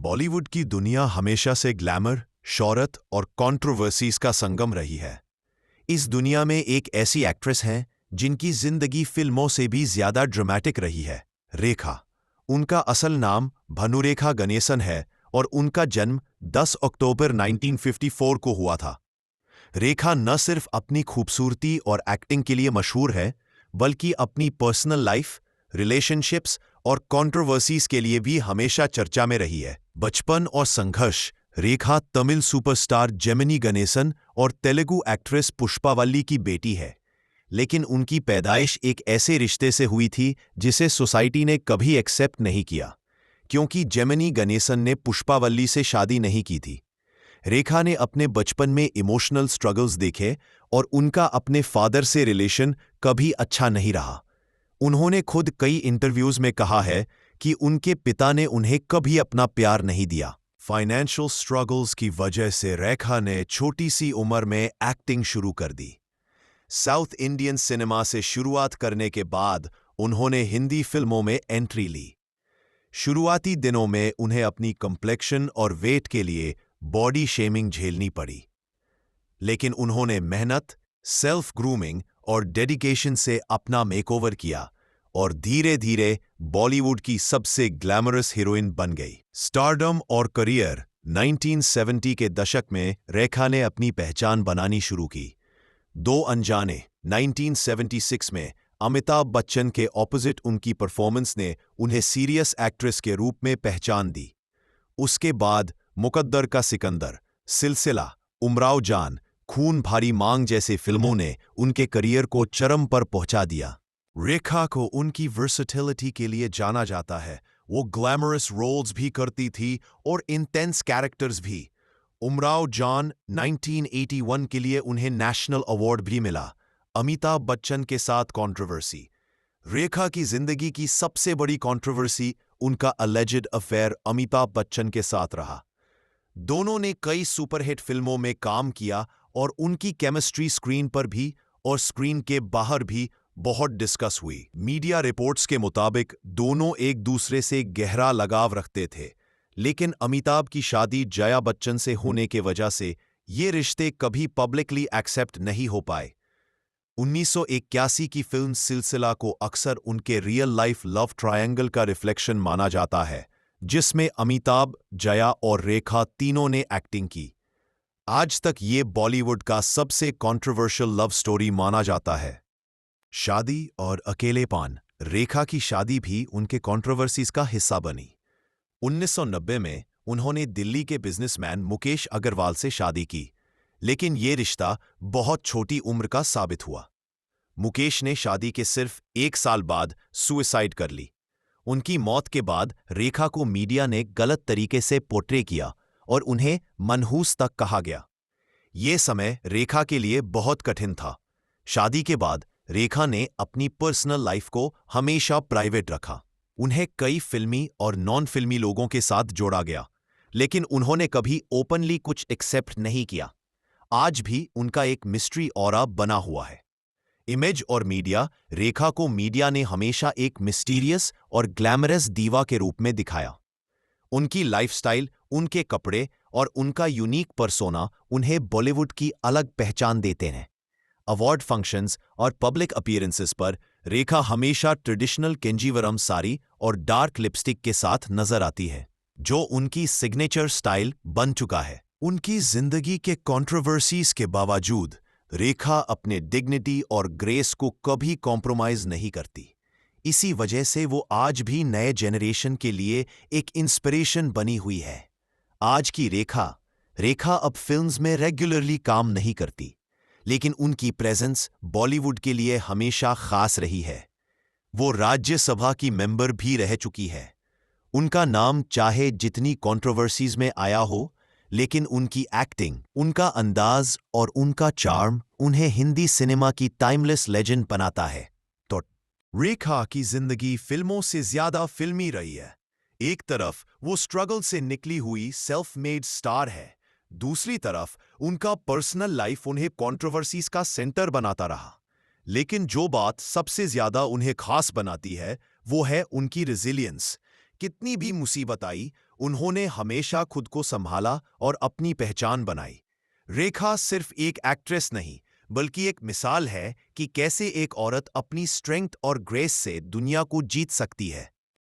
बॉलीवुड की दुनिया हमेशा से ग्लैमर, शोहरत और कंट्रोवर्सीज का संगम रही है। इस दुनिया में एक ऐसी एक्ट्रेस हैं जिनकी जिंदगी फिल्मों से भी ज्यादा ड्रामेटिक रही है, रेखा। उनका असल नाम भानुरेखा गणेशन है और उनका जन्म 10 अक्टूबर 1954 को हुआ था। रेखा न सिर्फ अपनी खूबसूरती और एक्टिंग के लिए मशहूर है, बल्कि अपनी पर्सनल लाइफ, रिलेशनशिप्स और कंट्रोवर्सीज के लिए भी हमेशा चर्चा में रही है। बचपन और संघर्ष। रेखा तमिल सुपरस्टार जेमिनी गणेशन और तेलुगु एक्ट्रेस पुष्पावल्ली की बेटी है, लेकिन उनकी पैदाइश एक ऐसे रिश्ते से हुई थी जिसे सोसाइटी ने कभी एक्सेप्ट नहीं किया, क्योंकि जेमिनी गणेशन ने पुष्पावल्ली से शादी नहीं की थी। रेखा ने अपने बचपन में इमोशनल स्ट्रगल्स देखे और उनका अपने फादर से रिलेशन कभी अच्छा नहीं रहा। उन्होंने खुद कई इंटरव्यूज में कहा है कि उनके पिता ने उन्हें कभी अपना प्यार नहीं दिया। फाइनेंशियल स्ट्रगल्स की वजह से रेखा ने छोटी सी उम्र में एक्टिंग शुरू कर दी। साउथ इंडियन सिनेमा से शुरुआत करने के बाद उन्होंने हिंदी फिल्मों में एंट्री ली। शुरुआती दिनों में उन्हें अपनी कम्प्लेक्शन और वेट के लिए बॉडी शेमिंग झेलनी पड़ी, लेकिन उन्होंने मेहनत, सेल्फ ग्रूमिंग और डेडिकेशन से अपना मेकओवर किया और धीरे धीरे बॉलीवुड की सबसे ग्लैमरस हीरोइन बन गई। स्टारडम और करियर। 1970 के दशक में रेखा ने अपनी पहचान बनानी शुरू की। दो अनजाने 1976 में अमिताभ बच्चन के ऑपोजिट उनकी परफॉर्मेंस ने उन्हें सीरियस एक्ट्रेस के रूप में पहचान दी। उसके बाद मुकद्दर का सिकंदर, सिलसिला, उमराव जान, खून भारी मांग जैसे फिल्मों ने उनके करियर को चरम पर पहुंचा दिया। रेखा को उनकी वर्सेटिलिटी के लिए जाना जाता है। वो ग्लैमरस रोल्स भी करती थी और इंटेंस कैरेक्टर्स भी। उमराव जान 1981 के लिए उन्हें नेशनल अवार्ड भी मिला। अमिताभ बच्चन के साथ कंट्रोवर्सी। रेखा की जिंदगी की सबसे बड़ी कंट्रोवर्सी उनका अलेज्ड अफेयर अमिताभ बच्चन के साथ रहा। दोनों ने कई सुपरहिट फिल्मों में काम किया और उनकी केमिस्ट्री स्क्रीन पर भी और स्क्रीन के बाहर भी बहुत डिस्कस हुई। मीडिया रिपोर्ट्स के मुताबिक दोनों एक दूसरे से गहरा लगाव रखते थे, लेकिन अमिताभ की शादी जया बच्चन से होने के वजह से ये रिश्ते कभी पब्लिकली एक्सेप्ट नहीं हो पाए। 1981 की फिल्म सिलसिला को अक्सर उनके रियल लाइफ लव ट्रायंगल का रिफ्लेक्शन माना जाता है, जिसमें अमिताभ, जया और रेखा तीनों ने एक्टिंग की। आज तक ये बॉलीवुड का सबसे कंट्रोवर्शियल लव स्टोरी माना जाता है। शादी और अकेलेपन। रेखा की शादी भी उनके कंट्रोवर्सीज का हिस्सा बनी। 1990 में उन्होंने दिल्ली के बिजनेसमैन मुकेश अग्रवाल से शादी की, लेकिन ये रिश्ता बहुत छोटी उम्र का साबित हुआ। मुकेश ने शादी के सिर्फ 1 साल बाद सुसाइड कर ली। उनकी मौत के बाद रेखा को मीडिया ने गलत तरीके से पोर्ट्रे किया और उन्हें मनहूस तक कहा गया। ये समय रेखा के लिए बहुत कठिन था। शादी के बाद रेखा ने अपनी पर्सनल लाइफ को हमेशा प्राइवेट रखा। उन्हें कई फिल्मी और नॉन फिल्मी लोगों के साथ जोड़ा गया, लेकिन उन्होंने कभी ओपनली कुछ एक्सेप्ट नहीं किया। आज भी उनका एक मिस्ट्री ऑरा बना हुआ है। इमेज और मीडिया। रेखा को मीडिया ने हमेशा एक मिस्टीरियस और ग्लैमरस दीवा के रूप में दिखाया। उनकी लाइफस्टाइल, उनके कपड़े और उनका यूनिक पर्सोना उन्हें बॉलीवुड की अलग पहचान देते हैं। अवार्ड फंक्शंस और पब्लिक अपीयरेंसेस पर रेखा हमेशा ट्रेडिशनल केंजीवरम साड़ी और डार्क लिपस्टिक के साथ नजर आती है, जो उनकी सिग्नेचर स्टाइल बन चुका है। उनकी जिंदगी के कंट्रोवर्सीज के बावजूद रेखा अपने डिग्निटी और ग्रेस को कभी कॉम्प्रोमाइज नहीं करती। इसी वजह से वो आज भी नए जेनरेशन के लिए एक इंस्पिरेशन बनी हुई है। आज की रेखा अब फिल्म्स में रेगुलरली काम नहीं करती, लेकिन उनकी प्रेजेंस बॉलीवुड के लिए हमेशा खास रही है। वो राज्यसभा की मेंबर भी रह चुकी है। उनका नाम चाहे जितनी कंट्रोवर्सीज में आया हो, लेकिन उनकी एक्टिंग, उनका अंदाज और उनका चार्म उन्हें हिंदी सिनेमा की टाइमलेस लेजेंड बनाता है। तो रेखा की जिंदगी फिल्मों से ज्यादा फिल्मी रही है। एक तरफ वो स्ट्रगल से निकली हुई सेल्फ मेड स्टार है, दूसरी तरफ उनका पर्सनल लाइफ उन्हें कंट्रोवर्सीज का सेंटर बनाता रहा। लेकिन जो बात सबसे ज्यादा उन्हें खास बनाती है वो है उनकी रेजिलियंस, कितनी भी मुसीबत आई, उन्होंने हमेशा खुद को संभाला और अपनी पहचान बनाई। रेखा सिर्फ एक एक्ट्रेस नहीं, बल्कि एक मिसाल है कि कैसे एक औरत अपनी स्ट्रेंथ और ग्रेस से दुनिया को जीत सकती है।